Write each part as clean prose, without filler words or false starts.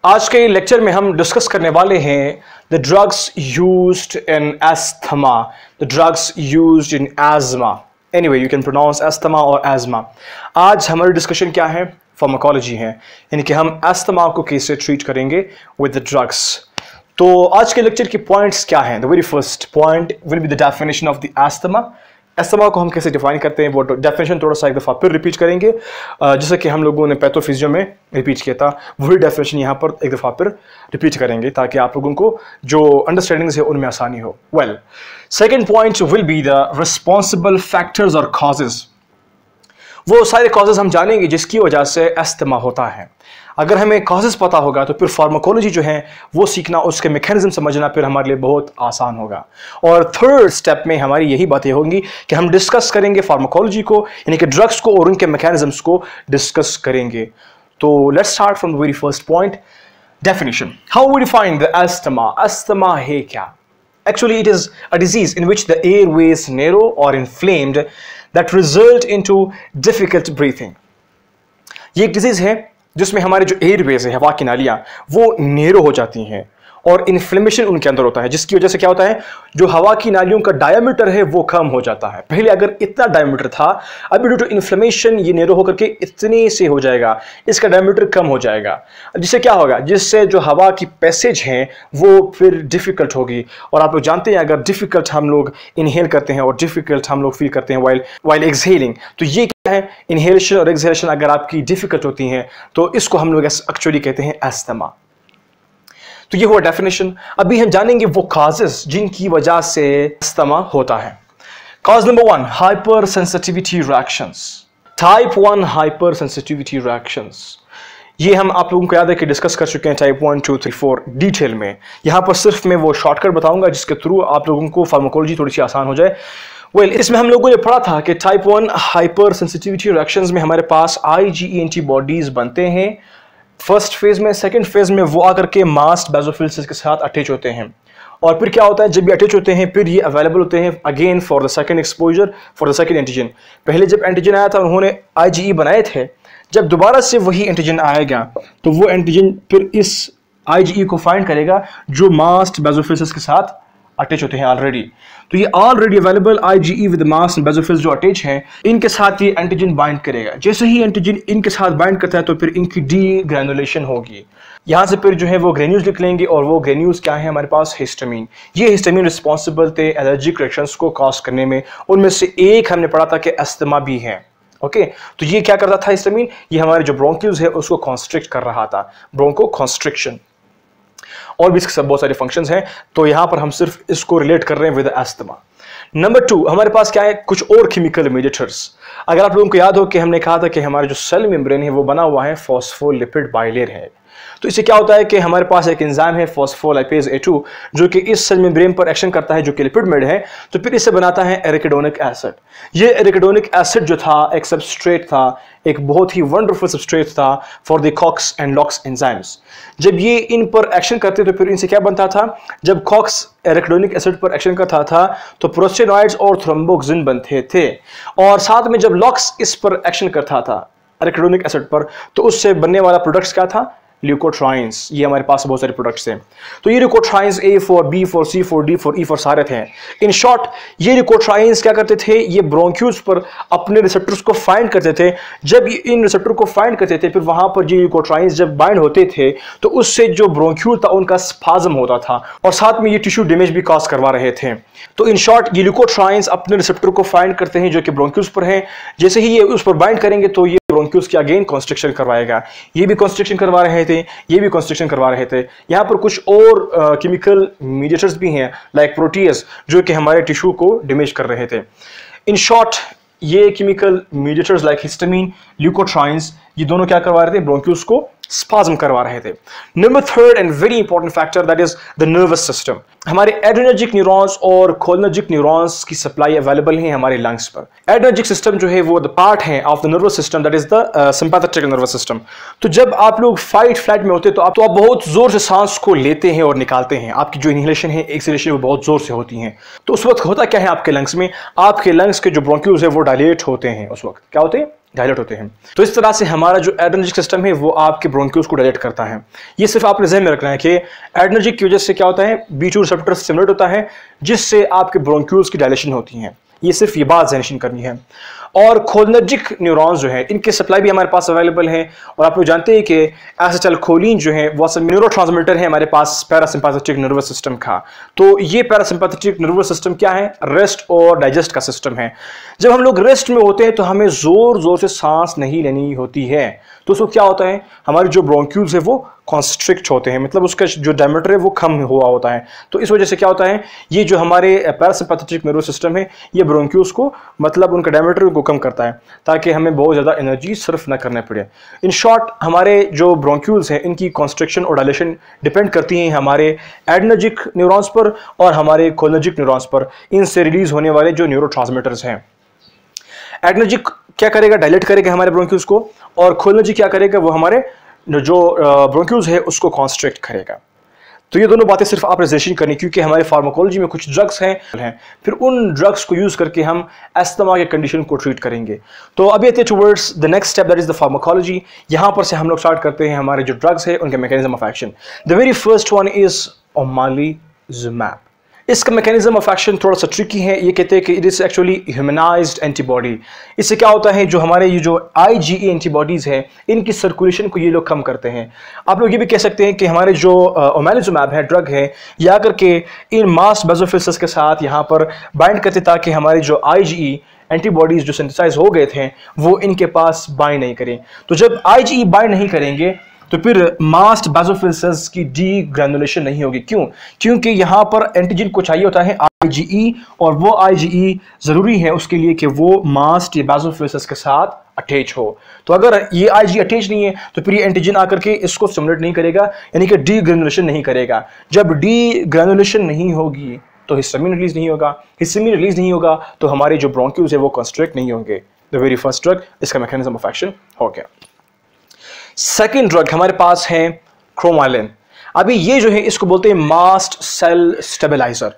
आज के लेक्चर में हम डिस्कस करने वाले हैं the drugs used in asthma, the drugs used in asthma. Anyway you can pronounce asthma और एज़मा। आज हमारी डिस्कशन क्या है? फार्माकोलॉजी है, यानी कि हम एस्थमा को कैसे ट्रीट करेंगे विद द ड्रग्स। तो आज के लेक्चर के पॉइंट्स क्या हैं? The very first point will be the definition of the asthma. Asthma को हम कैसे डिफाइन करते हैं, वो डेफिनेशन थोड़ा सा एक दफ़ा फिर रिपीट करेंगे, जैसे कि हम लोगों ने पैथोफिजियो में रिपीट किया था, वही डेफिनेशन यहाँ पर एक दफ़ा फिर रिपीट करेंगे ताकि आप लोगों को जो अंडरस्टैंडिंग्स है उनमें आसानी हो। Well, second point will be the responsible factors और कॉजेज। वो सारे कॉजेज हम जानेंगे जिसकी वजह से एस्थमा होता है। अगर हमें कॉजेज पता होगा तो फिर फार्माकोलॉजी जो है वो सीखना, उसके मैकेनिज्म समझना फिर हमारे लिए बहुत आसान होगा। और थर्ड स्टेप में हमारी यही बातें होंगी कि हम डिस्कस करेंगे फार्माकोलॉजी को, यानी कि ड्रग्स को और उनके मैकेनिज्म्स को डिस्कस करेंगे। तो let's start from the very first point, definition. How we define the asthma? Asthma है क्या? Actually, it is a disease in which the airways narrow or inflamed that result into difficult breathing. ये एक disease है जिसमें हमारे जो Airways है, हवा की नालियां, वो नेरो हो जाती हैं और इन्फ्लेमेशन उनके अंदर होता है, जिसकी वजह से क्या होता है, जो हवा की नालियों का डायमीटर है वो कम हो जाता है। पहले अगर इतना डायमीटर था, अभी ड्यू टू इन्फ्लेमेशन ये नेरो होकर के इतने से हो जाएगा, इसका डायमीटर कम हो जाएगा, जिससे क्या होगा, जिससे जो हवा की पैसेज है वो फिर डिफिकल्ट होगी। और आप लोग जानते हैं अगर डिफिकल्ट हम लोग इनहेल करते हैं और डिफिकल्ट हम लोग फील करते हैं वाइल एक्सहेलिंग, तो ये क्या है, इनहेलेशन और एक्सहेलेशन अगर आपकी डिफिकल्ट होती हैं तो इसको हम लोग एक्चुअली कहते हैं एस्थमा। तो ये हुआ डेफिनेशन। अभी हम जानेंगे वो कॉजेस जिनकी वजह से एस्थमा होता है। Cause number 1, hyper sensitivity reactions. Type 1 hyper sensitivity reactions, ये हम आप लोगों को याद है कि डिस्कस कर चुके हैं टाइप 1, 2, 3, 4 डिटेल में। यहां पर सिर्फ मैं वो शॉर्टकट बताऊंगा जिसके थ्रू आप लोगों को फार्माकोलॉजी थोड़ी सी आसान हो जाए। वेल, इसमें हम लोगों ने पढ़ा था कि टाइप 1 हाइपर सेंसिटिविटी रिएक्शंस में हमारे पास IgE एंटीबॉडीज बनते हैं फर्स्ट फेज में। सेकंड फेज में वो आकर के मास्ट बेसोफिल्स के साथ अटैच होते हैं, और फिर क्या होता है, जब ये अटैच होते हैं फिर ये अवेलेबल होते हैं again for the second exposure, for the second antigen. पहले जब एंटीजन आया था उन्होंने IgE बनाए थे, जब दोबारा से वही एंटीजन आएगा तो वो एंटीजन फिर इस IgE को फाइंड करेगा जो मास्ट बेसोफिल्स के साथ अटैच होते हैं ऑलरेडी। तो ये already available IgE with mast basophils जो अटैच हैं, इनके साथ ये एंटीजन बाइंड करेगा। जैसे ही एंटीजन इनके साथ बाइंड करता है तो फिर इनकी डीग्रैनुलेशन होगी, यहाँ से फिर जो है वो ग्रेन्यूल्स निकलेंगे, और वो ग्रेन्यूल्स क्या है हमारे पास, हिस्टामीन। ये हिस्टामीन रिस्पॉन्सिबल थे एलर्जिक रिएक्शंस को कॉज करने में। उनमें से एक हमने पढ़ा था कि एस्थमा भी है। ओके, तो ये क्या करता था हिस्टामीन, ये हमारे जो ब्रोंक्यूल्स है उसको कॉन्स्ट्रिक्ट कर रहा था, ब्रोंको कॉन्स्ट्रिक्शन। और भी इसके सब बहुत सारे फंक्शंस हैं, तो यहां पर हम सिर्फ इसको रिलेट कर रहे हैं विद एस्थमा। नंबर 2 हमारे पास क्या है, कुछ और केमिकल मीडिएटर्स। अगर आप लोगों को याद हो कि हमने कहा था कि हमारा जो सेल मेम्ब्रेन है वो बना हुआ है फॉस्फोलिपिड बाइलेयर है। तो इससे क्या होता है कि हमारे पास एक एंजाइम है फॉस्फोलाइपेज A2 जो कि इस सेल मेम्ब्रेन पर एक्शन करता है, जो कि लिपिड मेड है, तो फिर इससे बनाता है एरिकिडोनिक एसिड। ये एरिकिडोनिक एसिड जो था एक सबस्ट्रेट था, एक बहुत ही वंडरफुल सबस्ट्रेट था for the COX and LOX enzymes. जब ये इन पर एक्शन करते तो फिर इनसे क्या बनता था, जब कॉक्स एरिकिडोनिक एसिड पर एक्शन करता था तो प्रोस्टेनॉइड्स और थ्रोम्बोक्सिन बनते थे, और साथ में जब लॉक्स इस पर एक्शन करता था एरिकिडोनिक एसिड पर तो उससे बनने वाला प्रोडक्ट्स क्या था, ल्यूकोट्राइंस। ये हमारे पास बहुत सारे प्रोडक्ट्स हैं। तो ये ल्यूकोट्राइंस A4, B4, C4, D4, E4 सारे थे। इन शॉर्ट ये ल्यूकोट्राइंस क्या करते थे, ये ब्रोंक्यूल्स पर अपने रिसेप्टर्स को फाइंड करते थे। जब ये इन रिसेप्टर को फाइंड करते थे फिर वहां पर ये ल्यूकोट्राइंस जब बाइंड होते थे तो उससे जो ब्रोंक्यूल था उनका स्पाज्म होता था, और साथ में ये टिश्यू डैमेज भी कॉज करवा रहे थे। तो इन शॉर्ट ये ल्यूकोट्राइंस अपने रिसेप्टर को फाइंड करते हैं जो कि ब्रोंक्यूल्स पर हैं। जैसे ही ये उस पर बाइंड करेंगे तो ये ब्रोंक्यूल्स की अगेन कॉन्स्ट्रिक्शन करवाएगा। ये भी कॉन्स्ट्रिक्शन करवा रहे थे, ये भी कॉन्स्ट्रिक्शन करवा रहे थे। यहाँ पर कुछ और केमिकल मीडिएटर्स भी हैं लाइक प्रोटीज जो कि हमारे टिश्यू को डैमेज कर रहे थे। इन शॉर्ट ये केमिकल मीडिएटर्स लाइक हिस्टामीन, ल्यूकोट्राइंस, ये दोनों क्या करवा रहे थे, ब्रोंक्यूल्स को स्पाज्म करवा रहे थे। Number 3 and very important factor that is the nervous system. हमारे एड्रेनर्जिक न्यूरॉन्स और कोलिनर्जिक न्यूरॉन्स की सप्लाई अवेलेबल है हमारे लंग्स पर। एड्रेनर्जिक सिस्टम जो है वो द पार्ट है of the nervous system that is the sympathetic nervous system. तो जब आप लोग फाइट फ्लाइट में होते हैं तो आप बहुत जोर से सांस को लेते हैं और निकालते हैं, आपकी जो इनहेलेशन है एक्सहेलेशन वो बहुत जोर से होती हैं। तो उस वक्त होता क्या है आपके लंग्स में, आपके लंग्स के जो ब्रोंक्यूल्स है वो डायलेट होते हैं, उस वक्त क्या होते हैं, डायलेट होते हैं। तो इस तरह से हमारा जो एड्रेनर्जिक सिस्टम है वो आपके ब्रोंक्यूल्स को डायलेट करता है। ये सिर्फ आपने ज़हन में रखना है कि एड्रेनर्जिक की वजह से क्या होता है, B2 रिसेप्टर स्टिमुलेट होता है जिससे आपके ब्रोंक्यूल्स की डायलेशन होती है। ये सिर्फ ये बात ज़हन करनी है। और खोलिनर्जिक न्यूरॉन्स जो है इनके सप्लाई भी हमारे पास अवेलेबल है। और आप लोग जानते हैं कि एसिटाइलकोलिन जो है वो असल न्यूरोट्रांसमीटर है हमारे पास पैरासिम्पैथेटिक नर्वस सिस्टम का। तो ये पैरासिम्पैथेटिक नर्वस सिस्टम क्या है, रेस्ट और डाइजेस्ट का सिस्टम है। जब हम लोग रेस्ट में होते हैं तो हमें जोर जोर से सांस नहीं लेनी होती है, तो उसको क्या होता है, हमारे जो ब्रोंक्यूल्स है वो कॉन्स्ट्रिक्ट होते हैं, मतलब उसका जो डायमीटर है वो कम हुआ होता है। तो इस वजह से क्या होता है, ये जो हमारे पैरासिम्पैथेटिक नर्वस सिस्टम है ये ब्रोंक्यूल्स को मतलब उनका डायमीटर को कम करता है ताकि हमें बहुत ज़्यादा एनर्जी सर्फ ना करने पड़े। इन शॉर्ट हमारे जो ब्रोंक्यूल्स हैं इनकी कॉन्स्ट्रिक्शन और डायलेशन डिपेंड करती हैं हमारे एड्रेनर्जिक न्यूरॉन्स पर और हमारे कोलिनर्जिक न्यूरॉन्स पर, इनसे रिलीज होने वाले जो न्यूरोट्रांसमीटर्स हैं। एड्रेनर्जिक क्या करेगा, डायलेट करेगा हमारे ब्रोंक्यूल्स को, और कोलिनर्जिक क्या करेगा, वो हमारे जो ब्रोंक्यूल्स है उसको कॉन्स्ट्रिक्ट करेगा। तो ये दोनों बातें सिर्फ आप रिजर्वेशन करनी, क्योंकि हमारे फार्माकोलॉजी में कुछ ड्रग्स हैं, फिर उन ड्रग्स को यूज करके हम अस्थमा के कंडीशन को ट्रीट करेंगे। तो अभी आते हैं towards the next step, that is the pharmacology. यहां पर से हम लोग स्टार्ट करते हैं हमारे जो ड्रग्स है उनके mechanism of action. The very first one is omalizumab. इसका मैकेनिज्म ऑफ एक्शन थोड़ा सा ट्रिकी है। ये कहते हैं कि it is actually humanised antibody. इससे क्या होता है, जो हमारे ये जो IgE एंटीबॉडीज है इनकी सर्कुलेशन को ये लोग कम करते हैं। आप लोग ये भी कह सकते हैं कि हमारे जो ओमालिजुमैब है ड्रग है, ये आकर के इन मास्ट बेसोफिल्स के साथ यहाँ पर बाइंड करते ताकि हमारे जो IgE एंटीबॉडीज जो सिंथेसाइज हो गए थे वो इनके पास बाइंड नहीं करें। तो जब IgE बाइंड नहीं करेंगे तो फिर मास्ट बेसोफिल्स की डीग्रैनुलेशन नहीं होगी। क्यों? क्योंकि यहाँ पर एंटीजन को चाहिए होता है IgE, और वो IgE जरूरी है उसके लिए कि वो मास्ट या बेसोफिल्स के साथ अटैच हो। तो अगर ये IgE अटैच नहीं है तो फिर ये एंटीजन आकर के इसको स्टिमुलेट नहीं करेगा, यानी कि डीग्रैनुलेशन नहीं करेगा। जब डीग्रैनुलेशन नहीं होगी तो हिस्टामिन रिलीज नहीं होगा, हिस्टामिन रिलीज नहीं होगा तो हमारे जो ब्रोंक्यूल्स है वो कंस्ट्रिक्ट नहीं होंगे। द वेरी फर्स्ट ड्रग, इसका मैकेनिज्म ऑफ एक्शन हो गया। सेकेंड ड्रग हमारे पास है क्रोमालिन। अभी ये जो है इसको बोलते हैं मास्ट सेल स्टेबलाइजर।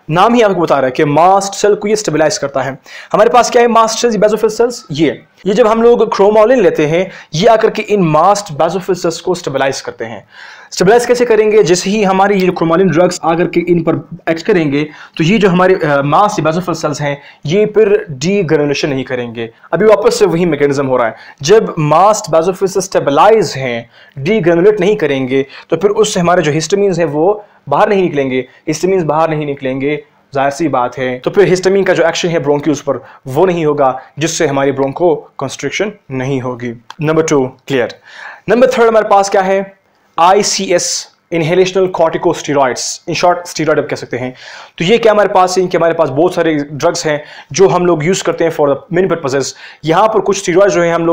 नाम ही आपको बता रहा है कि मास्ट सेल को ये स्टेबलाइज करता है। हमारे पास क्या है, मास्ट सेल्स, बेसोफिल सेल्स। ये जब हम लोग क्रोमालिन लेते हैं ये आकर के इन मास्ट बेसोफिल सेल्स को स्टेबलाइज करते हैं। स्टेबलाइज कैसे करेंगे, जैसे ही हमारे ये क्रोमालिन ड्रग्स आकर के इन पर एक्ट करेंगे तो ये जो हमारे मास्ट बेसोफिल सेल्स हैं ये फिर डीग्रैनुलेशन नहीं करेंगे। अभी वापस से वही मैकेनिज्म हो रहा है, जब मास्ट बेसोफिल सेल्स स्टेबलाइज हैं, डीग्रैनुलेट नहीं करेंगे तो फिर उससे हमारे जो हिस्टामिन्स हैं वो बाहर नहीं निकलेंगे। हिस्टामिन्स बाहर नहीं निकलेंगे, जाहिर सी बात है, तो फिर हिस्टामिन का जो एक्शन है ब्रोंक्यूल्स पर वो नहीं होगा, जिससे हमारी ब्रोंको कंस्ट्रिक्शन नहीं होगी। Number 2 clear. नंबर 3 हमारे पास क्या है, ICS, inhalational corticosteroids, in short steroid आप कह सकते हैं। तो ये क्या हमारे पास है, इनके हमारे पास बहुत सारे ड्रग्स हैं जो हम लोग यूज करते हैं फॉर द मेनी पर्पसेस। यहाँ पर कुछ स्टेरॉइड जो है हम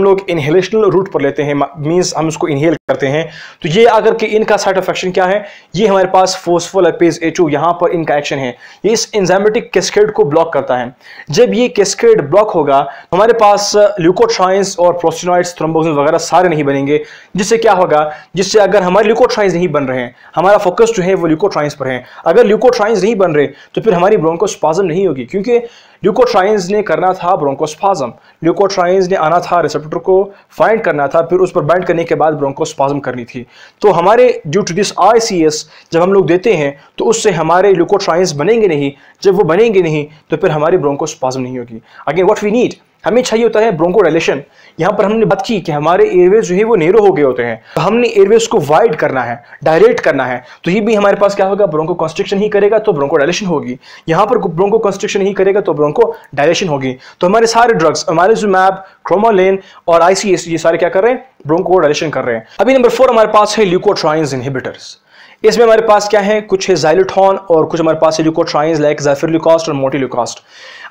लोग इनहेलेशनल रूट पर लेते हैं, मींस हम उसको इनहेल करते हैं। तो ये अगर कि इनका साइड इफेक्शन क्या है, ये हमारे पास फोस्फोलिपेज A2 यहाँ पर इनका एक्शन है, ये इस एंजाइमेटिक कैस्केड को ब्लॉक करता है। जब ये कैस्केड ब्लॉक होगा हमारे पास ल्यूकोट्राइन्स और प्रोस्टेनॉइड्स, थ्रोम्बोसिन वगैरह सारे नहीं बनेंगे, जिससे क्या होगा, जिससे अगर हमारे ल्यूकोट्राइन्स नहीं बन रहे हैं, हमारा फोकस जो है वो ल्यूकोट्राइन्स पर है। अगर ल्यूकोट्राइन्स नहीं बन रहे तो फिर हमारी ब्रोंकोस्पाज्म नहीं होगी, क्योंकि ल्यूकोट्राइन्स ने करना था ब्रोंकोस्पाज्म, ल्यूकोट्राइन्स ने आना था रिसेप्टर को फाइंड करना था, फिर उस पर बाइंड करने के बाद ब्रोंकोस्पाज्म करनी थी। तो हमारे ड्यू टू दिस ICS जब हम लोग देते हैं तो उससे हमारे ल्यूकोट्राइन्स बनेंगे नहीं। जब वो बनेंगे नहीं तो फिर हमारी ब्रोंकोस्पाज्म नहीं होगी। अगेन व्हाट वी नीड, हमें चाहिए होता है ब्रोंकोडायलेशन। यहाँ पर हमने बात की कि हमारे एयरवेज जो है वो नैरो हो गए होते हैं, तो हमने एयरवेज को वाइड करना है, डायरेक्ट करना है। तो ये भी हमारे पास क्या होगा, ब्रोंको कंस्ट्रिक्शन ही करेगा तो ब्रोंकोडायलेशन होगी। यहाँ पर ब्रोंको कंस्ट्रिक्शन ही करेगा तो ब्रोंको डायलेशन होगी। तो हमारे सारे ड्रग्स ओमालिजुमैब, क्रोमालिन और ICS ये सारे क्या कर रहे हैं, ब्रोंको डायलेशन कर रहे हैं। अभी नंबर 4 हमारे पास है ल्यूकोट्राइन्स इनहिबिटर्स। इसमें हमारे पास क्या है, कुछ है ज़ाइलोटॉन और कुछ हमारे पास है ल्यूकोट्राइन्स लाइक ज़ाइफिरल्यूकोस्ट और मोटिल्यूकोस्ट।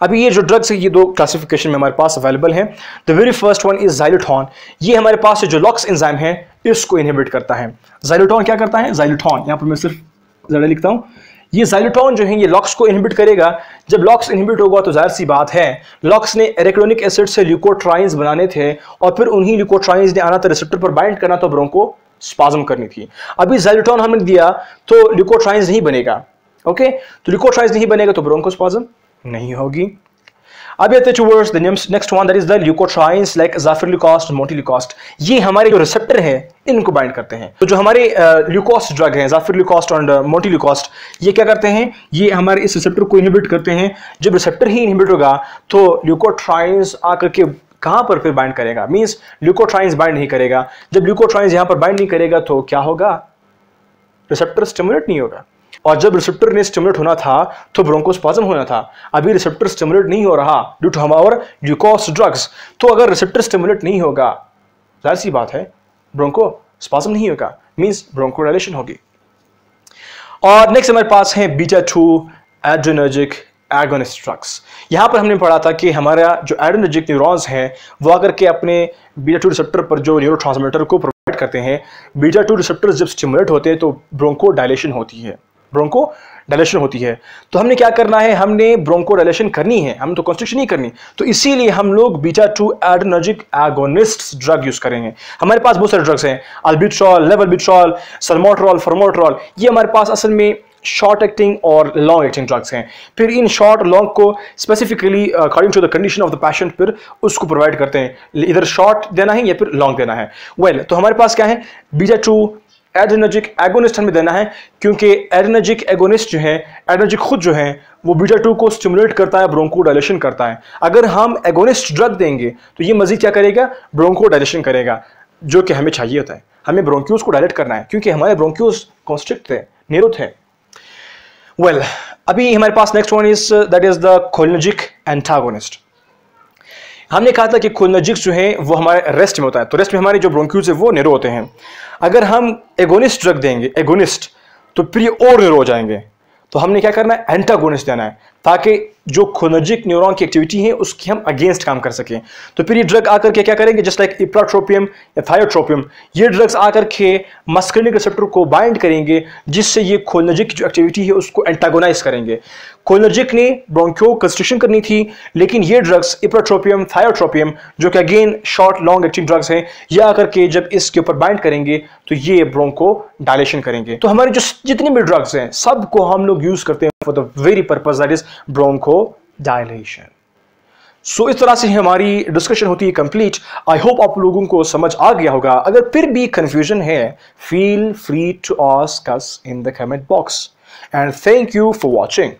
अभी ये जो ड्रग्स है ये 2 क्लासिफिकेशन में हमारे पास अवेलेबल है। The very first one is zileuton. ये हमारे पास जो लॉक्स एंजाइम है इसको इनहिबिट करता है। ज़ाइलोटॉन क्या करता है, ज़ाइलोटॉन यहाँ पर मैं सिर्फ ज़रा लिखता हूँ, ये ज़ाइलोटॉन जो है ये लॉक्स को इनहिबिट करेगा। जब लॉक्स इनहिबिट होगा तो जाहिर सी बात है लॉक्स ने एरेक्लोनिक एसिड से ल्यूकोट्राइन्स बनाने थे और फिर उन्हीं ल्यूकोट्राइन्स ने आना था रिसेप्टर पर बाइंड करना तो ब्रोंको स्पाज्म करनी थी। अभी ज़ाइलोटॉन हमने दिया तो ल्यूकोट्राइन्स नहीं बनेगा। ओके, तो ल्यूकोट्राइन्स नहीं बनेगा तो ब्रोंकोस्पाज्म नहीं होगी। अब आते हैं towards the next one, that is the leukotrienes like zafirlukast, montelukast. ये हमारे जो रिसेप्टर है इनको बाइंड करते हैं। तो जो हमारे ल्यूकोस्ट ड्रग है, ज़ाफिरल्यूकोस्ट और मोटिल्यूकोस्ट, ये क्या करते हैं, ये हमारे इस रिसेप्टर को इनहिबिट करते हैं। जब रिसेप्टर ही इनहिबिट होगा तो ल्यूकोट्राइन्स आकर के कहां पर फिर बाइंड करेगा, मींस ल्यूकोट्राइन्स बाइंड नहीं करेगा। जब ल्यूकोट्राइन्स यहां पर बाइंड नहीं करेगा तो क्या होगा, रिसेप्टर स्टिमुलेट नहीं होगा। और जब रिसेप्टर ने स्टिमुलेट होना था तो ब्रोंकोस्पाज्म होना था। अभी रिसेप्टर स्टिमुलेट नहीं हो रहा ड्यू टू हमारे ल्यूकोस ड्रग्स। तो अगर रिसेप्टर स्टिमुलेट नहीं होगा, जाहिर सी बात है ब्रोंकोस्पाज्म नहीं होगा, मींस ब्रोंकोडायलेशन होगी। और नेक्स्ट हमारे पास है बीटा 2 एड्रेनर्जिक एगोनिस्ट ड्रग्स। यहां पर हमने पढ़ा था कि हमारा जो एड्रेनर्जिक न्यूरॉन्स हैं वो आकर के अपने बीटा 2 रिसेप्टर पर जो न्यूरोट्रांसमीटर को प्रोवाइड करते हैं, बीटा 2 रिसेप्टर जब स्टिमुलेट होते हैं तो ब्रोंकोडायलेशन होती है, ब्रोंकोडायलेशन होती है। तो हमने क्या करना है, हमने ब्रोंकोडायलेशन करनी है, हम तो कंस्ट्रिक्शन नहीं करनी। तो इसीलिए हम लोग beta 2 adrenergic agonist drug use करेंगे। हमारे पास बहुत सारे ड्रग्स हैं, अल्बिट्रॉल, लेवोल्बिट्रॉल, सल्मोट्रॉल, फॉर्मोट्रॉल। ये हमारे पास असल में शॉर्ट एक्टिंग और लॉन्ग एक्टिंग ड्रग्स हैं। फिर इन शॉर्ट लॉन्ग को specifically according to the condition of the patient फिर उसको प्रोवाइड करते हैं, इधर शॉर्ट देना है या फिर लॉन्ग देना है। तो हमारे पास क्या है, बीटा 2 एड्रेनर्जिक एगोनिस्ट हमें देना है, क्योंकि एड्रेनर्जिक एगोनिस्ट जो है, एड्रेनर्जिक खुद जो है वो बीटा 2 को स्टिमुलेट करता है, ब्रोंकोडायलेशन करता है। अगर हम एगोनिस्ट ड्रग देंगे तो ये मजीद क्या करेगा, ब्रोंकोडायलेशन करेगा, जो कि हमें चाहिए होता है। हमें ब्रोंक्यूल्स को डायलेट करना है क्योंकि हमारे ब्रोंक्यूल्स कॉन्स्ट्रिक्ट थे, निरुद्ध है। अभी हमारे पास next one is that is the cholinergic antagonist. हमने कहा था कि कोलिनर्जिक जो है वो हमारे रेस्ट में होता है, तो रेस्ट में हमारे जो ब्रोंक्यूल्स है वो नेरो होते हैं। अगर हम एगोनिस्ट ड्रग देंगे, एगोनिस्ट, तो फिर ये और नेरो हो जाएंगे। तो हमने क्या करना है, एंटागोनिस्ट देना है, ताकि जो कोलिनर्जिक न्यूरॉन की एक्टिविटी है उसकी हम अगेंस्ट काम कर सकें। तो फिर ये ड्रग आकर के क्या करेंगे, जस्ट लाइक इप्राट्रोपियम या थायोट्रोपियम, ये ड्रग्स आकर के मस्कर्निक रिसेप्टर को बाइंड करेंगे, जिससे ये कोलिनर्जिक जो एक्टिविटी है उसको एंटागोनाइज करेंगे। कोलिनर्जिक ने ब्रोंकियो कंस्ट्रिक्शन करनी थी, लेकिन ये ड्रग्स इप्राट्रोपियम, थायोट्रोपियम, जो कि again short long acting drugs हैं, ये आकर के जब इसके ऊपर बाइंड करेंगे तो ये ब्रोंको डायलेशन करेंगे। तो हमारे जो जितने भी ड्रग्स हैं सबको हम लोग यूज करते हैं for the very purpose that is bronchodilation. So इस तरह से हमारी डिस्कशन होती है कंप्लीट। आई होप आप लोगों को समझ आ गया होगा। अगर फिर भी कंफ्यूजन है, feel free to ask us in the comment box, and thank you for watching.